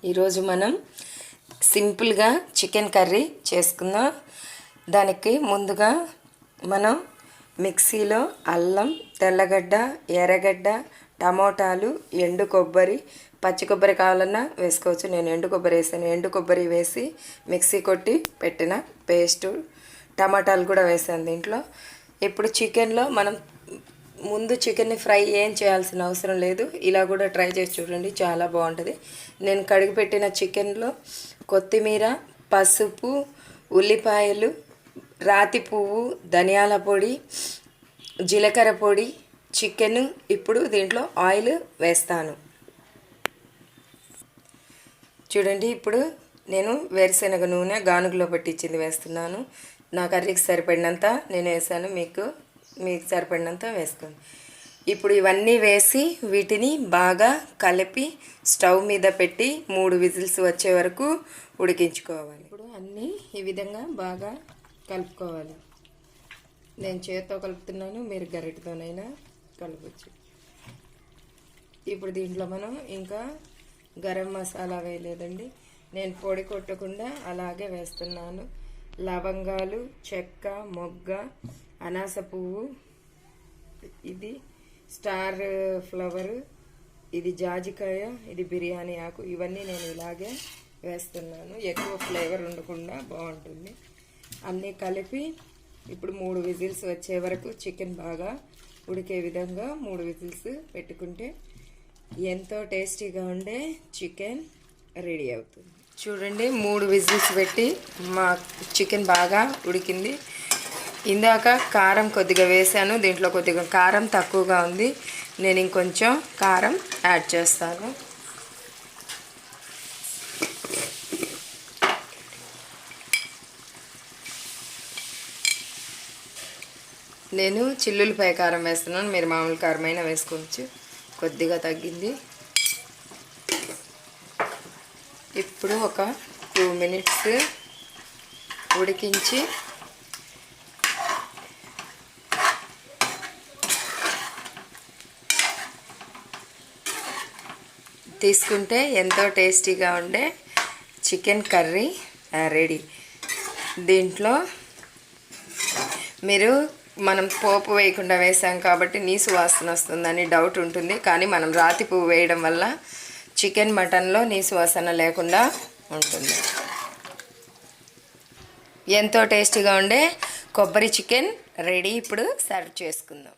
ఈరోజు మనం సింపుల్గా చికెన్ కర్రీ చేసుకుందాం. దానికి ముందుగా మనం మిక్సీలో అల్లం, తెల్లగడ్డ, ఎర్రగడ్డ, టమోటాలు, ఎండు కొబ్బరి, పచ్చి కొబ్బరి కావాలన్నా వేసుకోవచ్చు. నేను ఎండు కొబ్బరి వేసాను. ఎండు కొబ్బరి వేసి మిక్సీ కొట్టి పెట్టిన పేస్టు, టమాటాలు కూడా వేసాను దీంట్లో. ఇప్పుడు చికెన్లో మనం ముందు చికెన్ని ఫ్రై ఏం చేయాల్సిన అవసరం లేదు. ఇలా కూడా ట్రై చేసి చూడండి, చాలా బాగుంటుంది. నేను కడిగి పెట్టిన చికెన్లో కొత్తిమీర, పసుపు, ఉల్లిపాయలు, రాతి పువ్వు, ధనియాల పొడి, జీలకర్ర పొడి, చికెన్. ఇప్పుడు దీంట్లో ఆయిల్ వేస్తాను. చూడండి, ఇప్పుడు నేను వేరుశనగ నూనె గానుగలో పట్టించింది వేస్తున్నాను. నా కర్రీకి సరిపడినంత నేను వేసాను, మీకు సరిపడినంత వేసుకోండి. ఇప్పుడు ఇవన్నీ వేసి వీటిని బాగా కలిపి స్టవ్ మీద పెట్టి 3 విజిల్స్ వచ్చే వరకు ఉడికించుకోవాలి. ఇప్పుడు అన్నీ ఈ విధంగా బాగా కలుపుకోవాలి. నేను చేతితో కలుపుతున్నాను, మీరు గరిటెతోనైనా కలపచ్చు. ఇప్పుడు దీంట్లో మనం ఇంకా గరం మసాలా వేయలేదండి, నేను పొడి కొట్టకుండా అలాగే వేస్తున్నాను. లవంగాలు, చెక్క, మొగ్గ, అనాస పువ్వు, ఇది స్టార్ ఫ్లవర్, ఇది జాజికాయ, ఇది బిర్యానీ ఆకు, ఇవన్నీ నేను ఇలాగే వేస్తున్నాను. ఎక్కువ ఫ్లేవర్ ఉండకుండా బాగుంటుంది. అన్నీ కలిపి ఇప్పుడు 3 విజిల్స్ వచ్చే వరకు చికెన్ బాగా ఉడికే విధంగా 3 విజిల్స్ పెట్టుకుంటే ఎంతో టేస్టీగా ఉండే చికెన్ రెడీ అవుతుంది. చూడండి, 3 విజిల్స్ పెట్టి మా చికెన్ బాగా ఉడికింది. ఇందాక కారం కొద్దిగా వేసాను, దీంట్లో కొద్దిగా కారం తక్కువగా ఉంది. నేను ఇంకొంచెం కారం యాడ్ చేస్తాను. నేను చిల్లులపై కారం వేస్తున్నాను, మీరు మామూలు కారమైనా వేసుకోవచ్చు. కొద్దిగా తగ్గింది. ఇప్పుడు ఒక 2 మినిట్స్ ఉడికించి తీసుకుంటే ఎంతో టేస్టీగా ఉండే చికెన్ కర్రీ రెడీ. దీంట్లో మీరు మనం పోపు వేయకుండా వేసాం కాబట్టి నీసు వాసన వస్తుందని డౌట్ ఉంటుంది, కానీ మనం రాతి పువ్వు వేయడం వల్ల చికెన్ మటన్లో నీసు వాసన లేకుండా ఉంటుంది. ఎంతో టేస్టీగా ఉండే కొబ్బరి చికెన్ రెడీ. ఇప్పుడు సర్వ్ చేసుకుందాం.